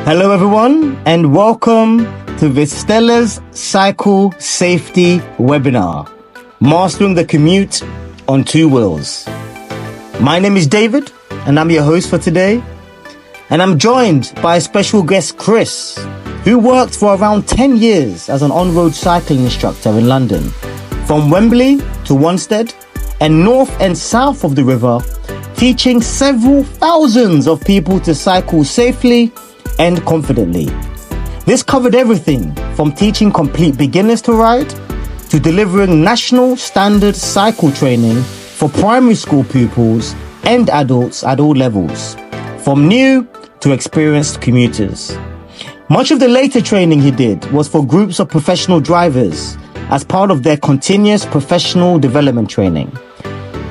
Hello everyone and welcome to Vistella's Cycle Safety Webinar, Mastering the Commute on Two Wheels. My name is David and I'm your host for today. And I'm joined by a special guest, Chris, who worked for around 10 years as an on-road cycling instructor in London, from Wembley to Wanstead and north and south of the river, teaching several thousands of people to cycle safely and confidently. This covered everything from teaching complete beginners to ride to delivering national standard cycle training for primary school pupils and adults at all levels, from new to experienced commuters. Much of the later training he did was for groups of professional drivers as part of their continuous professional development training,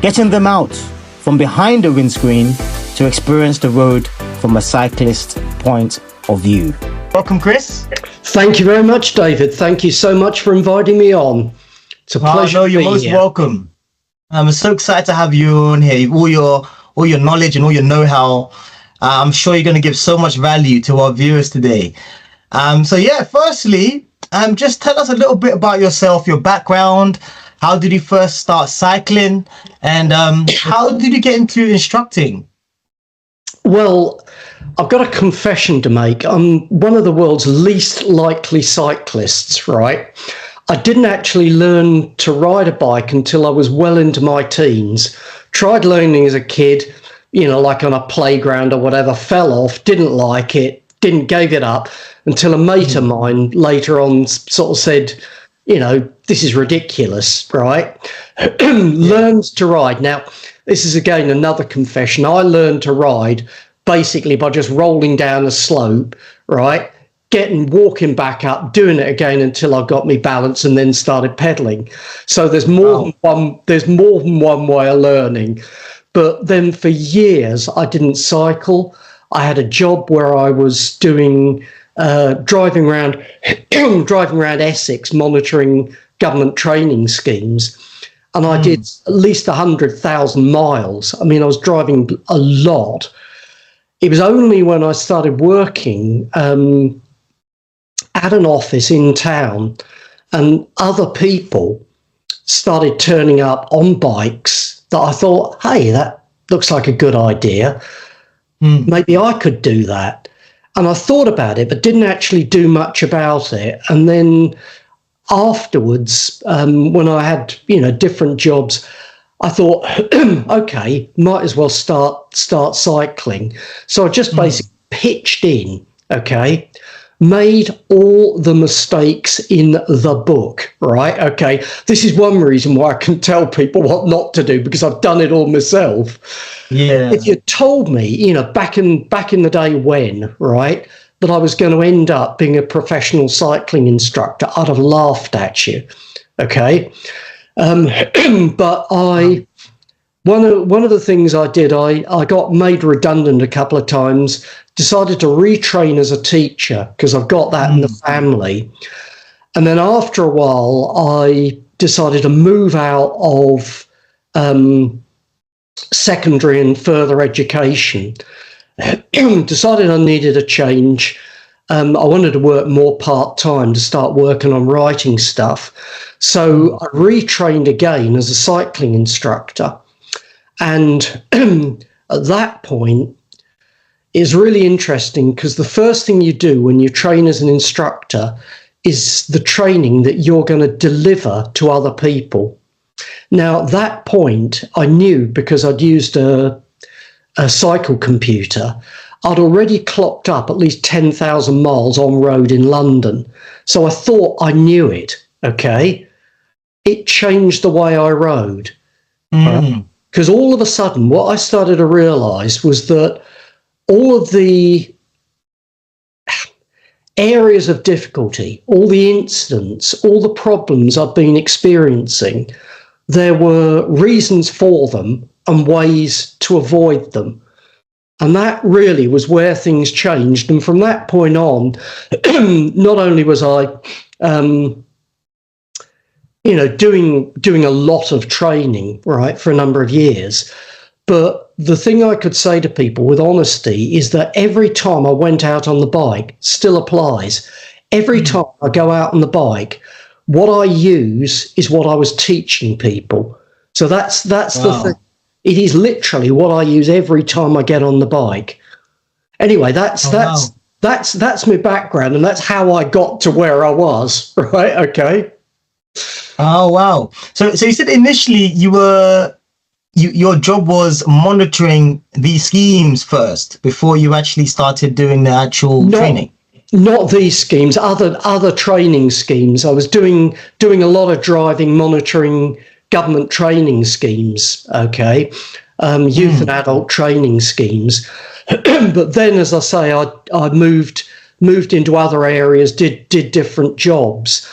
getting them out from behind the windscreen to experience the road from a cyclist's point of view. Welcome, Chris. Thank you very much, David. Thank you so much for inviting me on. It's a pleasure. You're most welcome. I'm so excited to have you on here. All your knowledge and all your know-how. I'm sure you're going to give so much value to our viewers today. Firstly, just tell us a little bit about yourself, your background. How did you first start cycling? And how did you get into instructing? Well, I've got a confession to make. I'm one of the world's least likely cyclists, right? I didn't actually learn to ride a bike until I was well into my teens. Tried learning as a kid, like on a playground or whatever, fell off, didn't like it, gave it up until a mate of mine later on sort of said, this is ridiculous, right? Learned to ride. Now, this is again another confession. I learned to ride basically by just rolling down a slope, right? Walking back up, doing it again until I got me balance and then started pedaling. So there's more than one way of learning. But then for years I didn't cycle. I had a job where I was doing driving around Essex, monitoring government training schemes. And I did at least 100,000 miles. I mean, I was driving a lot. It was only when I started working at an office in town and other people started turning up on bikes that I thought, hey, that looks like a good idea. Maybe I could do that. And I thought about it, but didn't actually do much about it. And then afterwards, when I had, different jobs, I thought, okay, might as well start cycling. So I just basically pitched in, okay, made all the mistakes in the book, right? Okay, this is one reason why I can tell people what not to do, because I've done it all myself. Yeah. If you told me, back in the day when, right, that I was going to end up being a professional cycling instructor, I'd have laughed at you, okay? But one of the things I did, I got made redundant a couple of times, decided to retrain as a teacher because I've got that in the family. And then after a while, I decided to move out of secondary and further education. Decided I needed a change. I wanted to work more part-time to start working on writing stuff. So I retrained again as a cycling instructor. And at that point, it's really interesting because the first thing you do when you train as an instructor is the training that you're going to deliver to other people. Now, at that point, I knew because I'd used a cycle computer, I'd already clocked up at least 10,000 miles on road in London. So I thought I knew it, okay? It changed the way I rode. Because all of a sudden, what I started to realise was that all of the areas of difficulty, all the incidents, all the problems I've been experiencing, there were reasons for them and ways to avoid them. And that really was where things changed. And from that point on, not only was I, doing a lot of training, right, for a number of years, but the thing I could say to people with honesty is that every time I went out on the bike, still applies. Every time I go out on the bike, what I use is what I was teaching people. So that's the thing. It is literally what I use every time I get on the bike. Anyway, that's my background, and that's how I got to where I was. Right? Okay. Oh wow! So you said initially your job was monitoring these schemes first before you actually started doing the actual training. Not these schemes, other training schemes. I was doing a lot of driving, monitoring government training schemes. Okay, youth and adult training schemes. But then, as I say, I moved into other areas, did different jobs.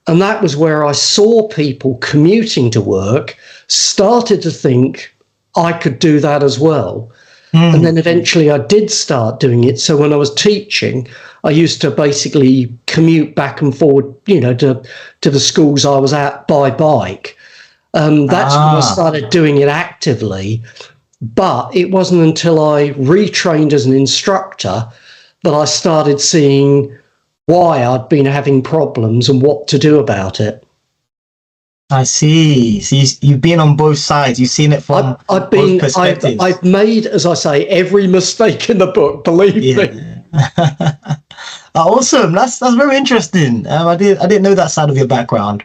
And that was where I saw people commuting to work, started to think I could do that as well. And then eventually I did start doing it. So when I was teaching, I used to basically commute back and forward, to the schools I was at by bike. That's when I started doing it actively. But it wasn't until I retrained as an instructor that I started seeing why I'd been having problems and what to do about it. I see. So you've been on both sides. You've seen it from both perspectives. I've made, as I say, every mistake in the book. Believe me. Awesome. That's very interesting. I didn't know that side of your background.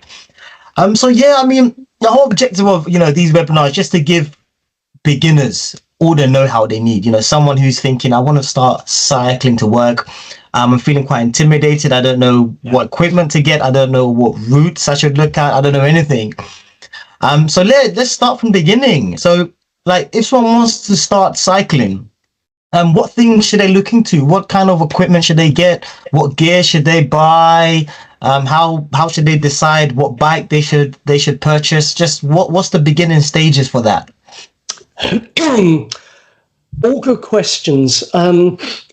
So yeah, I mean, the whole objective of these webinars is just to give beginners all the know-how they need. Someone who's thinking, I want to start cycling to work. I'm feeling quite intimidated. I don't know what equipment to get. I don't know what routes I should look at. I don't know anything. So let's start from the beginning. So, like, if someone wants to start cycling, what things should they look into? What kind of equipment should they get? What gear should they buy? How should they decide what bike they should purchase? Just what's the beginning stages for that? All good questions.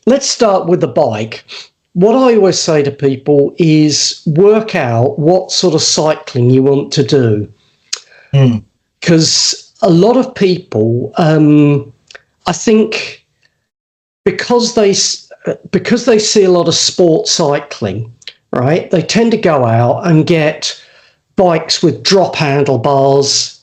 Let's start with the bike. What I always say to people is work out what sort of cycling you want to do. Because a lot of people, I think, because they see a lot of sport cycling, right, they tend to go out and get bikes with drop handlebars,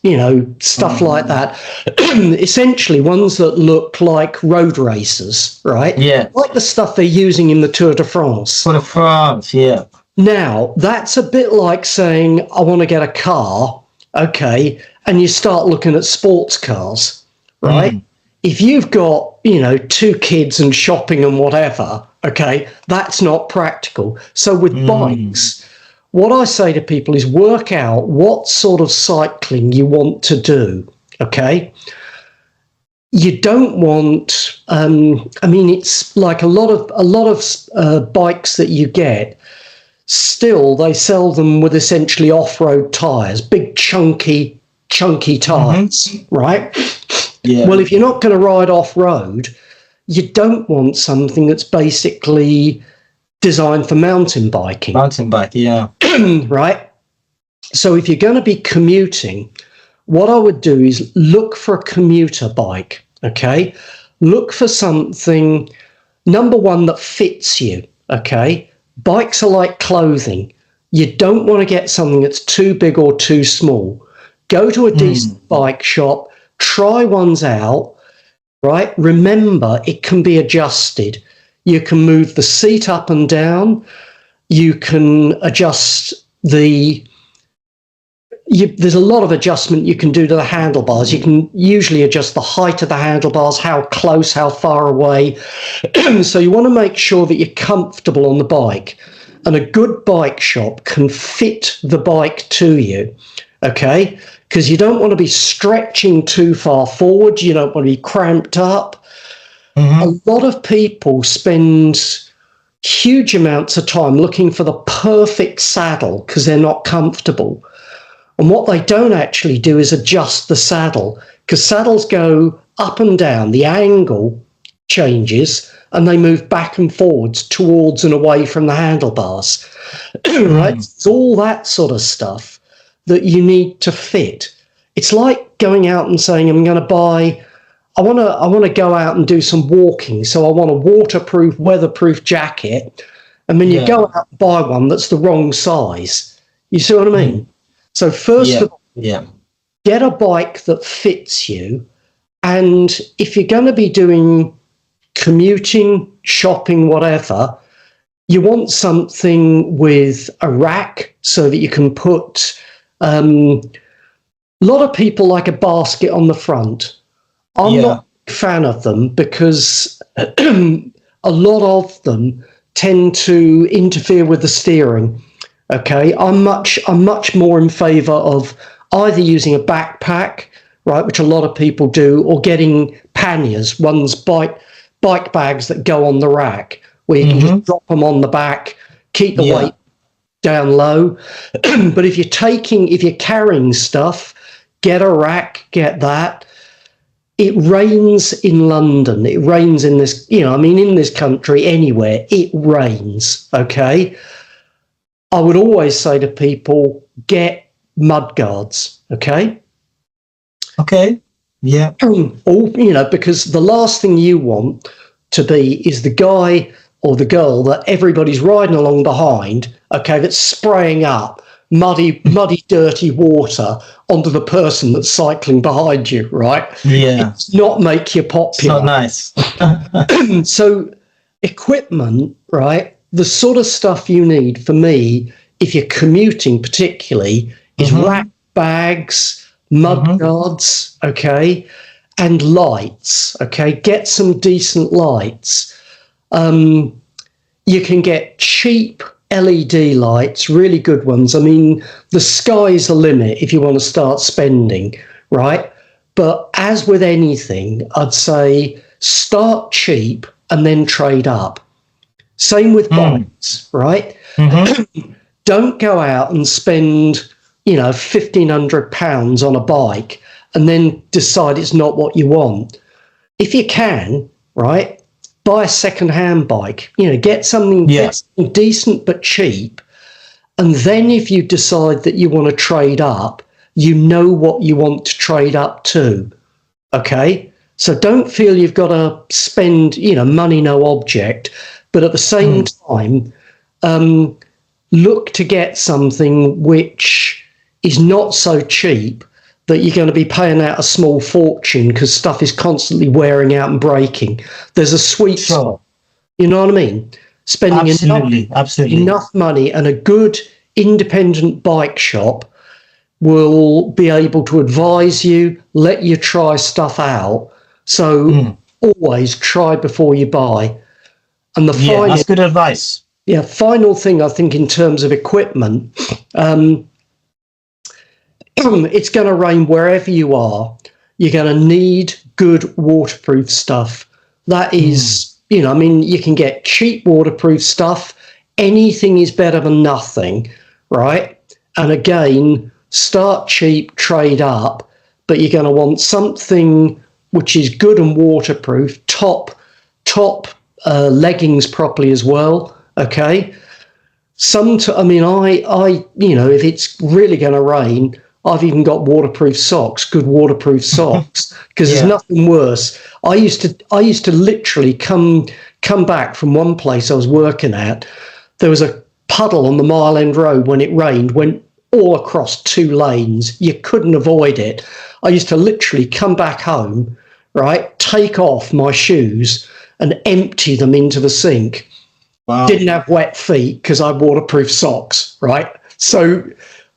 stuff like that. Essentially ones that look like road racers, right? Yeah. Like the stuff they're using in the Tour de France. Tour de France, yeah. Now, that's a bit like saying, I want to get a car, okay, and you start looking at sports cars, right? If you've got, 2 kids and shopping and whatever, okay, that's not practical. So with bikes, what I say to people is work out what sort of cycling you want to do, okay? You don't want, it's like a lot of bikes that you get, still they sell them with essentially off-road tyres, big chunky tyres, right? Yeah. Well, if you're not going to ride off-road, you don't want something that's basically designed for mountain biking. Mountain bike, yeah. Right? So if you're going to be commuting, what I would do is look for a commuter bike, okay? Look for something, number one, that fits you, okay? Bikes are like clothing. You don't want to get something that's too big or too small. Go to a decent bike shop, try ones out, right? Remember, it can be adjusted. You can move the seat up and down. You can adjust there's a lot of adjustment you can do to the handlebars. You can usually adjust the height of the handlebars, how close, how far away. So you want to make sure that you're comfortable on the bike. And a good bike shop can fit the bike to you, okay? Because you don't want to be stretching too far forward. You don't want to be cramped up. A lot of people spend huge amounts of time looking for the perfect saddle because they're not comfortable. And what they don't actually do is adjust the saddle, because saddles go up and down, the angle changes, and they move back and forwards towards and away from the handlebars. Right? It's all that sort of stuff that you need to fit. It's like going out and saying, I'm going to buy I want to go out and do some walking. So I want a waterproof, weatherproof jacket. And then you go out and buy one that's the wrong size. You see what I mean? So first of all, get a bike that fits you. And if you're going to be doing commuting, shopping, whatever, you want something with a rack so that you can put, a lot of people like a basket on the front. I'm not a fan of them because a lot of them tend to interfere with the steering. Okay, I'm much more in favour of either using a backpack, right, which a lot of people do, or getting panniers, bike bags that go on the rack, where you can just drop them on the back, keep the weight down low. But if you're carrying stuff, get a rack, get that. It rains in London. It rains in this, in this country, anywhere, it rains, okay? I would always say to people, get mud guards, okay? Okay, yeah. Because the last thing you want to be is the guy or the girl that everybody's riding along behind, okay, that's spraying up muddy, dirty water onto the person that's cycling behind you, right? Yeah. It's not make you popular. It's not nice. So equipment, right, the sort of stuff you need, for me, if you're commuting particularly, is rack bags, mud guards, okay, and lights, okay? Get some decent lights. You can get cheap LED lights, really good ones. I mean, the sky's the limit if you want to start spending, right? But as with anything, I'd say start cheap and then trade up. Same with bikes, right? Don't go out and spend, £1,500 on a bike and then decide it's not what you want. If you can, right, buy a second-hand bike, get something decent but cheap. And then if you decide that you want to trade up, you know what you want to trade up to, okay? So don't feel you've got to spend, money no object. But at the same time, look to get something which is not so cheap that you're going to be paying out a small fortune because stuff is constantly wearing out and breaking. There's a sweet spot. You know what I mean? Spending enough money, and a good independent bike shop will be able to advise you, let you try stuff out. So always try before you buy. And that's good advice. Yeah, final thing I think in terms of equipment, it's going to rain wherever you are. You're going to need good waterproof stuff. That is, you can get cheap waterproof stuff. Anything is better than nothing, right? And again, start cheap, trade up, but you're going to want something which is good and waterproof, top leggings properly as well, okay? If it's really going to rain, I've even got waterproof socks, good waterproof socks, because there's nothing worse. I used to literally come back from one place I was working at. There was a puddle on the Mile End Road when it rained, went all across 2 lanes. You couldn't avoid it. I used to literally come back home, right, take off my shoes and empty them into the sink. Wow. Didn't have wet feet because I had waterproof socks, right? So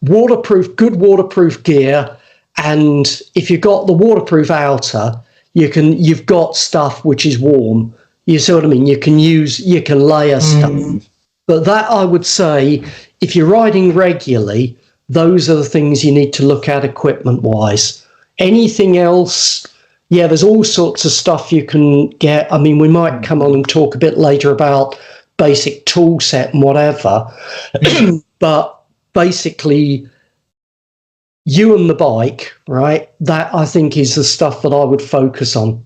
good waterproof gear, and if you've got the waterproof outer, you've got stuff which is warm. You see what I mean? You can layer stuff. But that, I would say, if you're riding regularly, those are the things you need to look at equipment wise. Anything else, there's all sorts of stuff you can get. I mean, we might come on and talk a bit later about basic tool set and whatever, but basically, you and the bike, right? That, I think, is the stuff that I would focus on.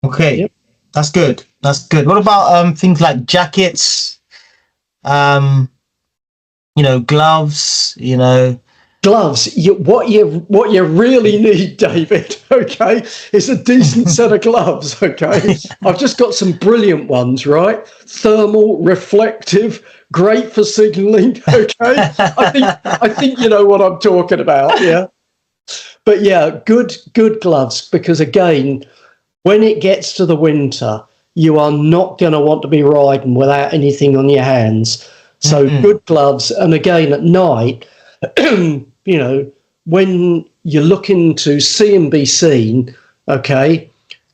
Okay, that's good. That's good. What about things like jackets, gloves, gloves. What you really need, David, okay, is a decent set of gloves. Okay, I've just got some brilliant ones, right? Thermal, reflective, great for signalling. Okay, I think you know what I'm talking about. Yeah, but yeah, good gloves, because again, when it gets to the winter, you are not going to want to be riding without anything on your hands. So good gloves, and again at night. You know, when you're looking to see and be seen, okay,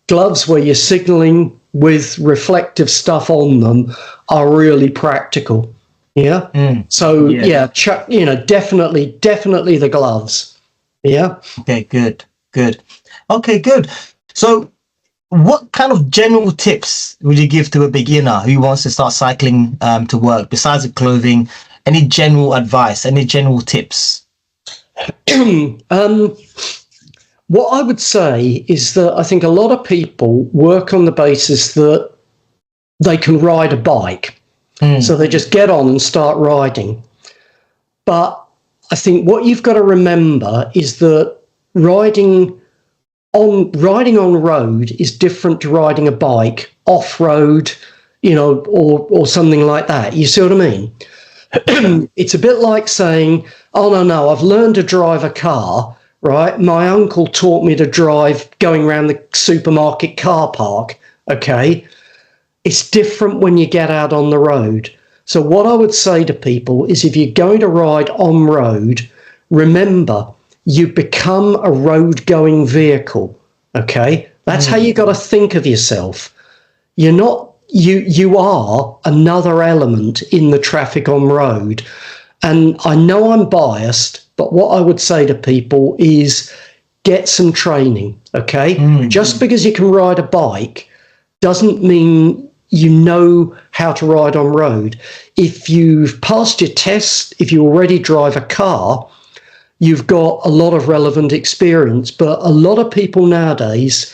gloves where you're signalling with reflective stuff on them are really practical. Yeah. So yeah, you know, definitely the gloves. Yeah. Okay, good. Okay, good. So what kind of general tips would you give to a beginner who wants to start cycling to work, besides the clothing? Any general advice, any general tips? What I would say is that I think a lot of people work on the basis that they can ride a bike. So they just get on and start riding. But I think what you've got to remember is that riding on road is different to riding a bike off-road, you know, or something like that. You see what I mean? It's a bit like saying, oh, no, I've learned to drive a car, right? My uncle taught me to drive going around the supermarket car park, okay? It's different when you get out on the road. So what I would say to people is if you're going to ride on road, remember, you become a road-going vehicle, okay? That's how you got to think of yourself. You're not you are another element in the traffic on road. And I know I'm biased, but what I would say to people is get some training, okay? Just because you can ride a bike doesn't mean you know how to ride on road. If you've passed your test, if you already drive a car, you've got a lot of relevant experience. But a lot of people nowadays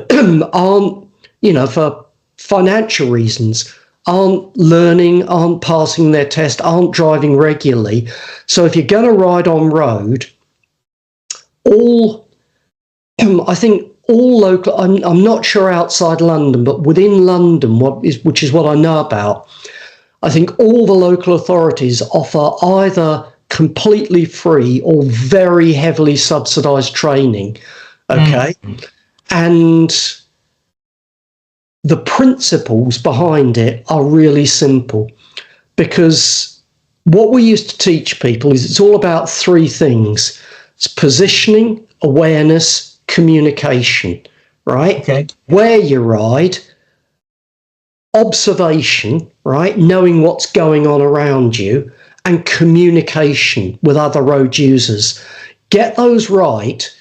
aren't, you know, for financial reasons, aren't learning, aren't passing their test, aren't driving regularly. So if you're going to ride on road, I think all local, I'm not sure outside London, but within London, which is what I know about, I think all the local authorities offer either completely free or very heavily subsidised training, okay? And the principles behind it are really simple, because what we used to teach people is it's all about three things. It's positioning, awareness, communication, right? Okay. Where you ride, observation, right? Knowing what's going on around you, and communication with other road users. Get those right,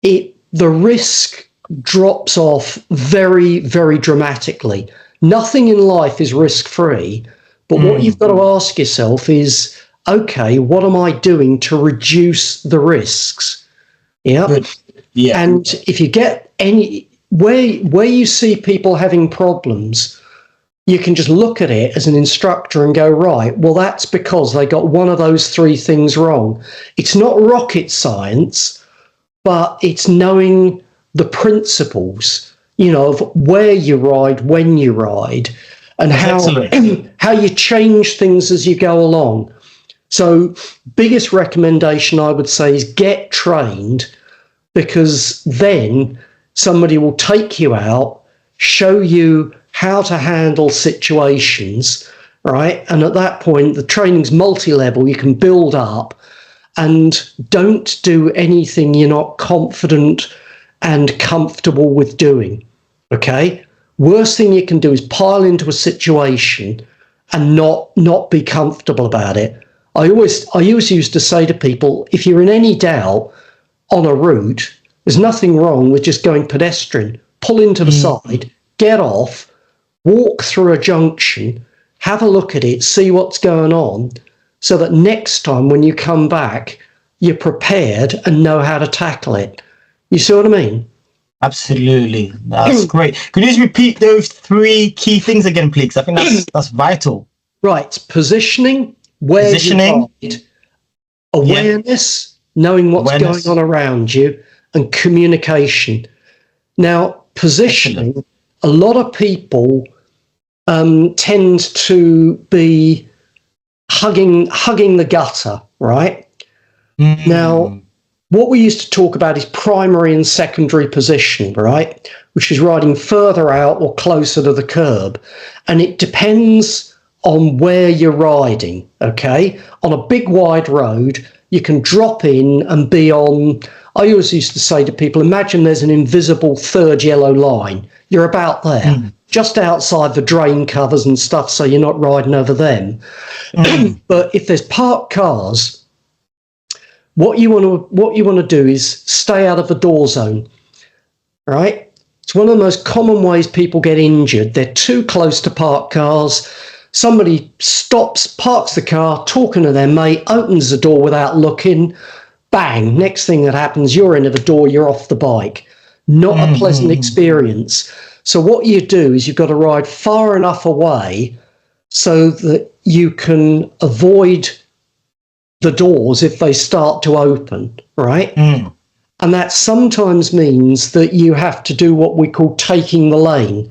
the risk drops off very, very dramatically. Nothing in life is risk-free, but what you've got to ask yourself is, okay, what am I doing to reduce the risks? Yeah. Good. Yeah. And if you get where you see people having problems, you can just look at it as an instructor and go, right, well, that's because they got one of those three things wrong. It's not rocket science, but it's knowing the principles, you know, of where you ride, when you ride, and how you change things as you go along. So biggest recommendation I would say is get trained, because then somebody will take you out, show you how to handle situations, right? And at that point, the training's multi-level, you can build up, and don't do anything you're not confident and comfortable with doing, okay? Worst thing you can do is pile into a situation and not be comfortable about it. I always used to say to people, if you're in any doubt on a route, there's nothing wrong with just going pedestrian. Pull into the side, get off, walk through a junction, have a look at it, see what's going on, so that next time when you come back, you're prepared and know how to tackle it. You see what I mean? Absolutely. That's great. Could you just repeat those three key things again, please? I think that's vital. Right. Positioning, where you ride, Awareness, knowing what's going on around you, and communication. Now, positioning, excellent. A lot of people tend to be hugging the gutter, right? Mm. Now, what we used to talk about is primary and secondary position, right? Which is riding further out or closer to the curb. And it depends on where you're riding, okay? On a big wide road, you can drop in and be on, I always used to say to people, imagine there's an invisible third yellow line. You're about there, just outside the drain covers and stuff, so you're not riding over them. But if there's parked cars, what you want to do is stay out of the door zone, right? It's one of the most common ways people get injured. They're too close to parked cars. Somebody stops, parks the car, talking to their mate, opens the door without looking, bang, next thing that happens, you're into the door, you're off the bike. Not a pleasant experience. So what you do is you've got to ride far enough away so that you can avoid the doors if they start to open, right? And that sometimes means that you have to do what we call taking the lane,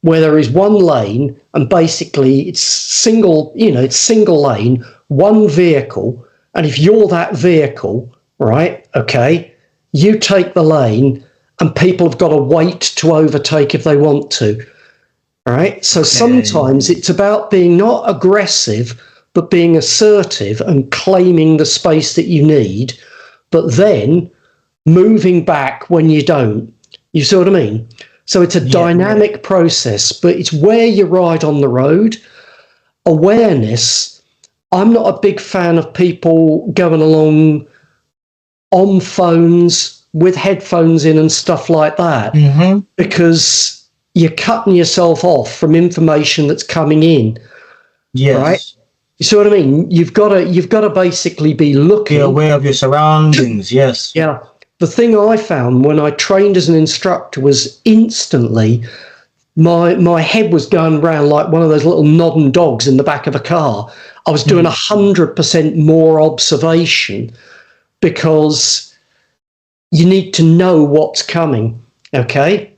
where there is one lane and basically it's single lane, one vehicle. And if you're that vehicle, right, okay, you take the lane and people have got to wait to overtake if they want to, all right? So sometimes it's about being not aggressive, but being assertive and claiming the space that you need, but then moving back when you don't. You see what I mean? So it's a dynamic process, but it's where you ride on the road. Awareness, I'm not a big fan of people going along on phones with headphones in and stuff like that, because you're cutting yourself off from information that's coming in. Yes. Right? You see what I mean? You've got to basically be looking. Be aware of your surroundings, yes. Yeah. The thing I found when I trained as an instructor was instantly my head was going round like one of those little nodding dogs in the back of a car. I was doing 100% more observation, because you need to know what's coming, okay?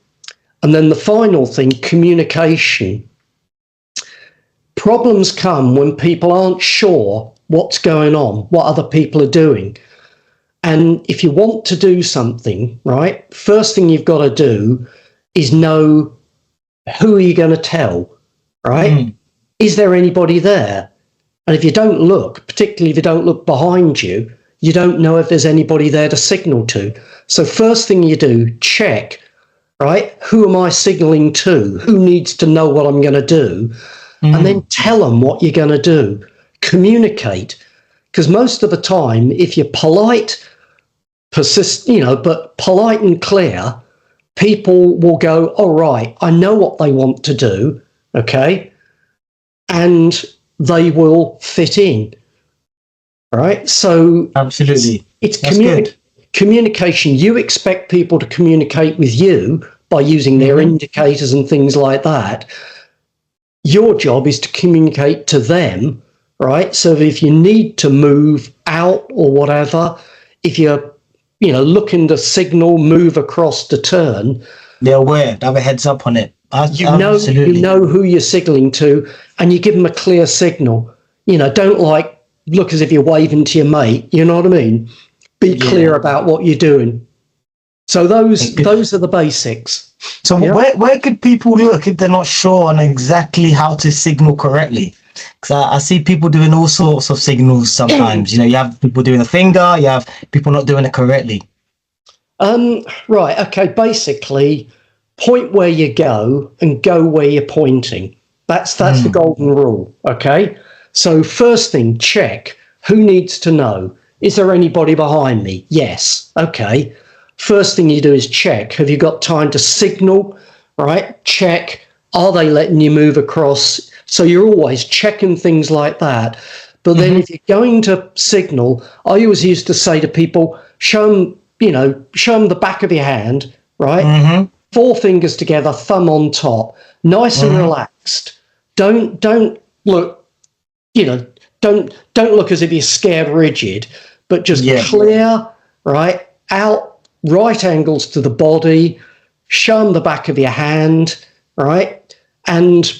And then the final thing, communication. Problems come when people aren't sure what's going on, what other people are doing. And if you want to do something, right, first thing you've got to do is know who are you going to tell, right? Is there anybody there? And if you don't look, particularly if you don't look behind you, you don't know if there's anybody there to signal to. So first thing you do, check, right? Who am I signaling to? Who needs to know what I'm going to do? And then tell them what you're going to do. Communicate. Because most of the time, if you're polite, but polite and clear, people will go, all right, I know what they want to do, okay? And they will fit in, right? So absolutely, it's communication. You expect people to communicate with you by using their indicators and things like that. Your job is to communicate to them, right? So if you need to move out or whatever, if you're looking to signal, move across to turn, they're aware, they have a heads up on it. You know who you're signaling to, and you give them a clear signal. Don't look as if you're waving to your mate. You know what I mean? Be clear about what you're doing. So those are the basics. So where could people look if they're not sure on exactly how to signal correctly? Because I see people doing all sorts of signals sometimes. You have people doing a finger, you have people not doing it correctly. Right, okay, basically, point where you go and go where you're pointing. That's the golden rule, okay? So first thing, check. Who needs to know? Is there anybody behind me? Yes, okay. First thing you do is check. Have you got time to signal? Right? Check. Are they letting you move across? So you're always checking things like that. But then if you're going to signal, I always used to say to people, show them the back of your hand, right? 4 fingers together, thumb on top, nice and relaxed. Don't look, don't look as if you're scared rigid, but just clear, right, out, right angles to the body, show them the back of your hand, right, and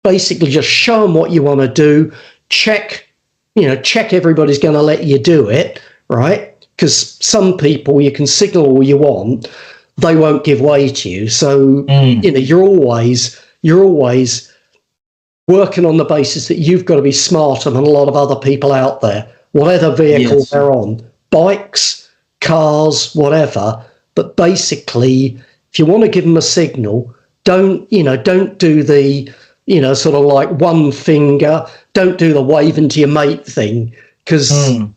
basically just show them what you want to do, check everybody's going to let you do it, right, because some people you can signal all you want, they won't give way to you. So, you're always working on the basis that you've got to be smarter than a lot of other people out there, whatever vehicle they're on, bikes, cars, whatever. But basically, if you want to give them a signal, don't do the, sort of like one finger, don't do the waving to your mate thing, because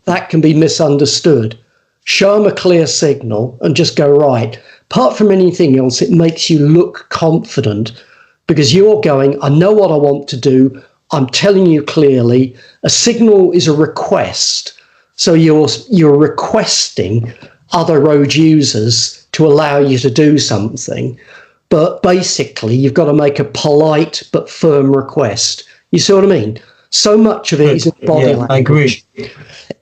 that can be misunderstood. Show them a clear signal and just go, right. Apart from anything else, it makes you look confident because you're going, I know what I want to do. I'm telling you clearly. A signal is a request. So you're requesting other road users to allow you to do something. But basically, you've got to make a polite but firm request. You see what I mean? So much of it is in body language. I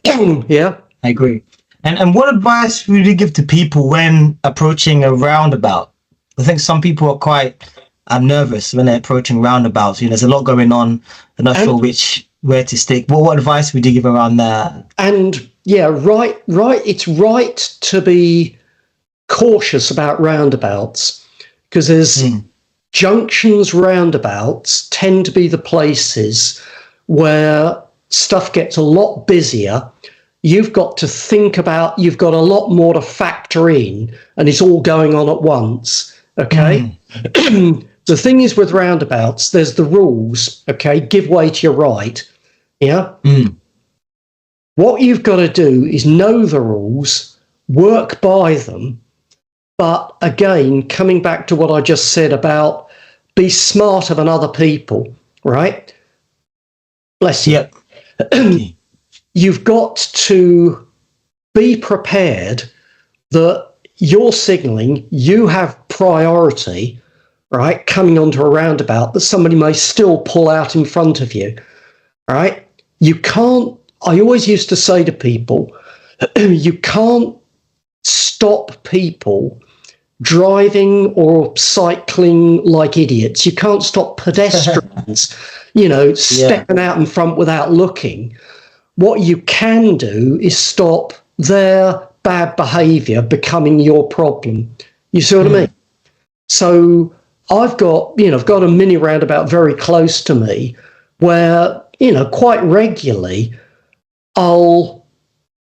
agree. Yeah? I agree. And what advice would you give to people when approaching a roundabout? I think some people are quite nervous when they're approaching roundabouts. There's a lot going on. They're not sure where to stick. What advice would you give around that? And right. It's right to be cautious about roundabouts because there's junctions, roundabouts tend to be the places where stuff gets a lot busier. You've got to think about, you've got a lot more to factor in, and it's all going on at once, okay? The thing is with roundabouts, there's the rules, okay? Give way to your right, yeah? What you've got to do is know the rules, work by them, but again, coming back to what I just said about be smarter than other people, right? Bless you. Yep. You've got to be prepared that you're signalling, you have priority, right, coming onto a roundabout that somebody may still pull out in front of you, right? You can't, I always used to say to people, you can't stop people driving or cycling like idiots. You can't stop pedestrians, stepping out in front without looking. What you can do is stop their bad behaviour becoming your problem. You see what I mean? So I've got a mini roundabout very close to me where, quite regularly I'll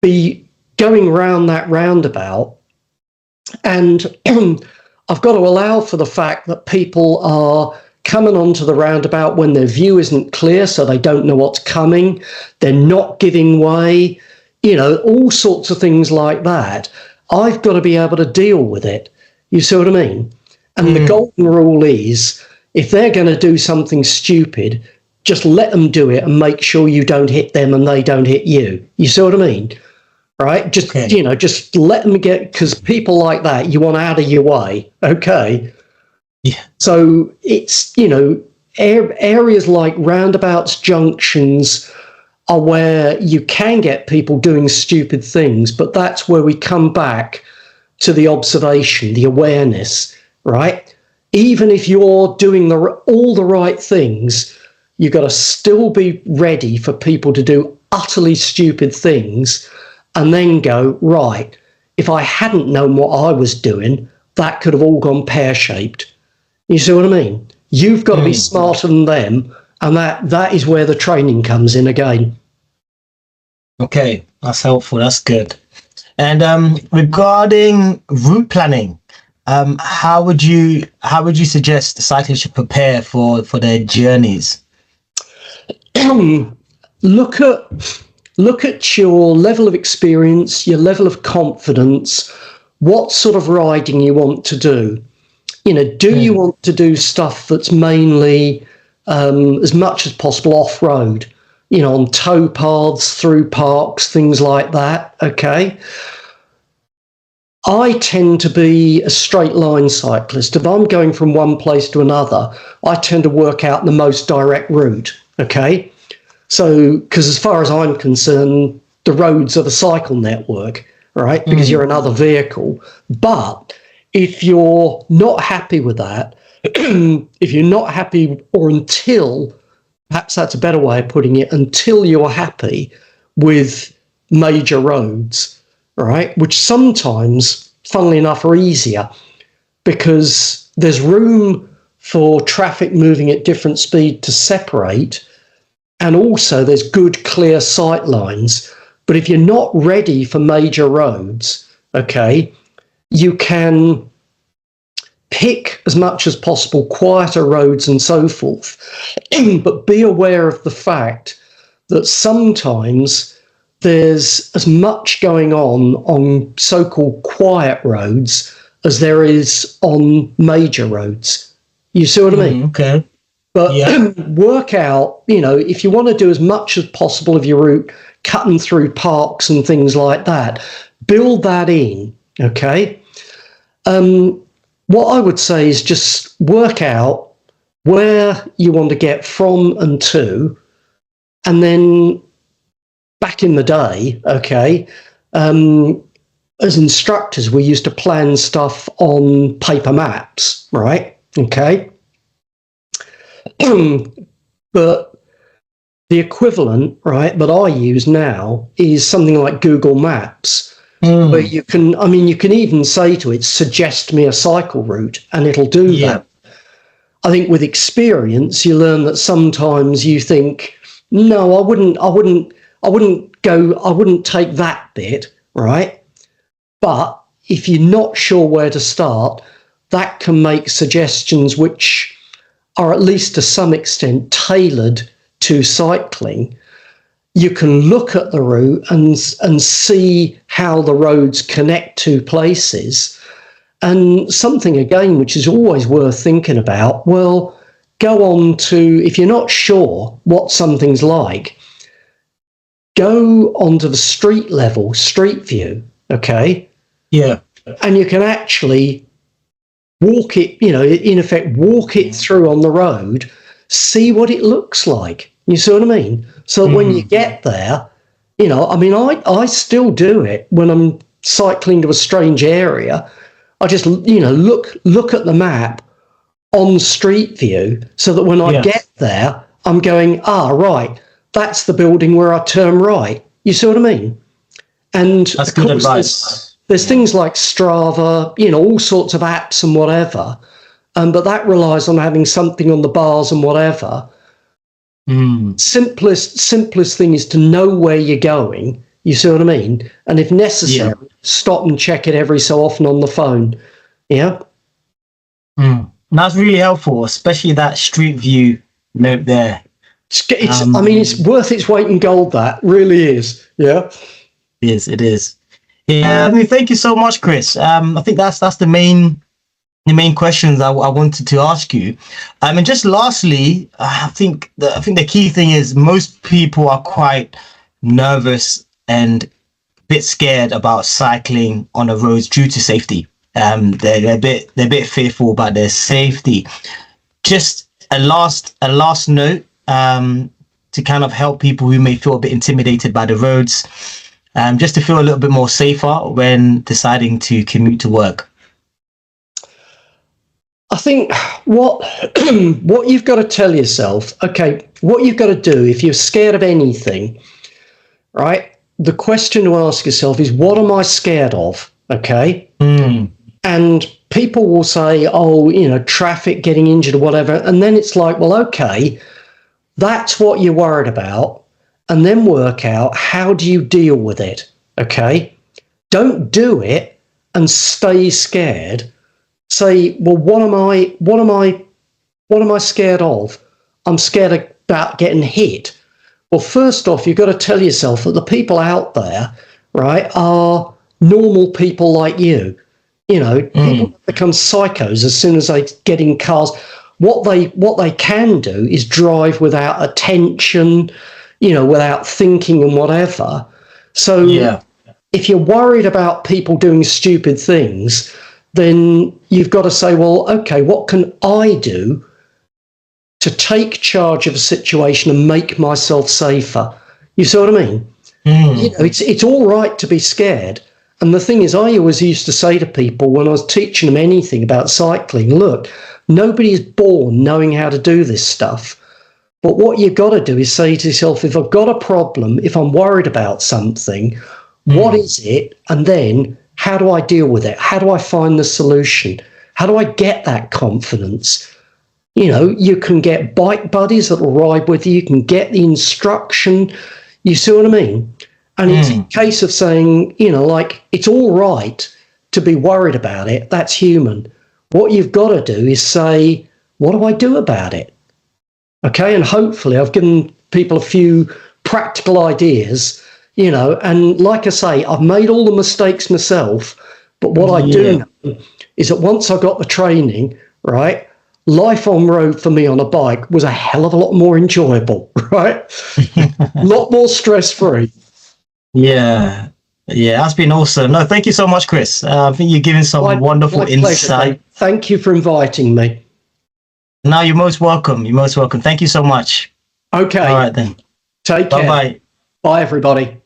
be going round that roundabout and I've got to allow for the fact that people are coming onto the roundabout when their view isn't clear, so they don't know what's coming. They're not giving way, all sorts of things like that. I've got to be able to deal with it. You see what I mean? And the golden rule is, if they're going to do something stupid, just let them do it and make sure you don't hit them and they don't hit you. You see what I mean? Right? Just, just let them get, because people like that, you want out of your way. Okay. Yeah. So it's, areas like roundabouts, junctions are where you can get people doing stupid things, but that's where we come back to the observation, the awareness, right? Even if you're doing all the right things, you've got to still be ready for people to do utterly stupid things and then go, right, if I hadn't known what I was doing, that could have all gone pear-shaped. You see what I mean? You've got to be smarter than them, and that is where the training comes in again. Okay, that's helpful. That's good. And regarding route planning, how would you suggest the cyclists should prepare for their journeys? Look at your level of experience, your level of confidence, what sort of riding you want to do. Do you want to do stuff that's mainly, as much as possible, off-road, on tow paths, through parks, things like that, okay? I tend to be a straight line cyclist. If I'm going from one place to another, I tend to work out the most direct route, okay? So, because as far as I'm concerned, the roads of the cycle network, right? Because you're another vehicle. But if you're not happy with that, if you're not happy, or until, perhaps that's a better way of putting it, until you're happy with major roads, right? Which sometimes, funnily enough, are easier because there's room for traffic moving at different speed to separate, and also there's good, clear sight lines. But if you're not ready for major roads, okay, you can pick as much as possible quieter roads and so forth, but be aware of the fact that sometimes there's as much going on so-called quiet roads as there is on major roads. You see what I mean? Okay. But work out, if you want to do as much as possible of your route, cutting through parks and things like that, build that in, okay? What I would say is just work out where you want to get from and to, and then back in the day, okay, as instructors, we used to plan stuff on paper maps, right? Okay. But the equivalent, right, that I use now is something like Google Maps, where you can even say to it, suggest me a cycle route, and it'll do that. I think with experience, you learn that sometimes you think, no, I wouldn't take that bit, right? But if you're not sure where to start, that can make suggestions which are at least to some extent tailored to cycling. You can look at the route and see how the roads connect to places. And something, again, which is always worth thinking about, well, go on to, if you're not sure what something's like, go onto the street level, street view, okay? Yeah. And you can actually walk it, in effect, walk it through on the road, see what it looks like. You see what I mean? So when you get there, I still do it when I'm cycling to a strange area. I just, look at the map on Street View so that when I get there, I'm going, right, that's the building where I turn right. You see what I mean? And that's good advice. There's things like Strava, all sorts of apps and whatever, but that relies on having something on the bars and whatever. Simplest thing is to know where you're going. You see what I mean? And if necessary, stop and check it every so often on the phone. Yeah. That's really helpful, especially that street view note there. It's worth its weight in gold. That really is. Yeah. It is. Yeah. Thank you so much, Chris. I think that's the main questions I wanted to ask you. And just lastly, I think the key thing is most people are quite nervous and a bit scared about cycling on the roads due to safety. They're a bit fearful about their safety. Just a last note to kind of help people who may feel a bit intimidated by the roads, just to feel a little bit more safer when deciding to commute to work. I think what you've got to tell yourself, okay, what you've got to do if you're scared of anything, right? The question to ask yourself is, what am I scared of? Okay. And people will say, traffic, getting injured or whatever. And then it's like, well, okay, that's what you're worried about. And then work out, how do you deal with it? Okay. Don't do it and stay scared. Say, well, what am I scared of? I'm scared about getting hit. Well, first off, you've got to tell yourself that the people out there, right, are normal people like you. People become psychos as soon as they get in cars. What they can do is drive without attention, without thinking and whatever. So if you're worried about people doing stupid things, then you've got to say, well, okay, what can I do to take charge of a situation and make myself safer? You see what I mean? You know, it's all right to be scared. And the thing is, I always used to say to people when I was teaching them anything about cycling, look, nobody is born knowing how to do this stuff. But what you've got to do is say to yourself, if I've got a problem, if I'm worried about something, what is it? And then how do I deal with it? How do I find the solution? How do I get that confidence? You know, you can get bike buddies that will ride with you. You can get the instruction. You see what I mean? And it's a case of saying, you know, like, it's all right to be worried about it. That's human. What you've got to do is say, what do I do about it? Okay, and hopefully I've given people a few practical ideas, you know, and like I say, I've made all the mistakes myself, but what I do know is that once I got the training, right, life on road for me on a bike was a hell of a lot more enjoyable, right? A lot more stress-free. Yeah, that's been awesome. No, thank you so much, Chris. I think you're giving some wonderful insight. Thank you for inviting me. No, you're most welcome. You're most welcome. Thank you so much. Okay. All right, then. Take care. Bye-bye. Bye, everybody.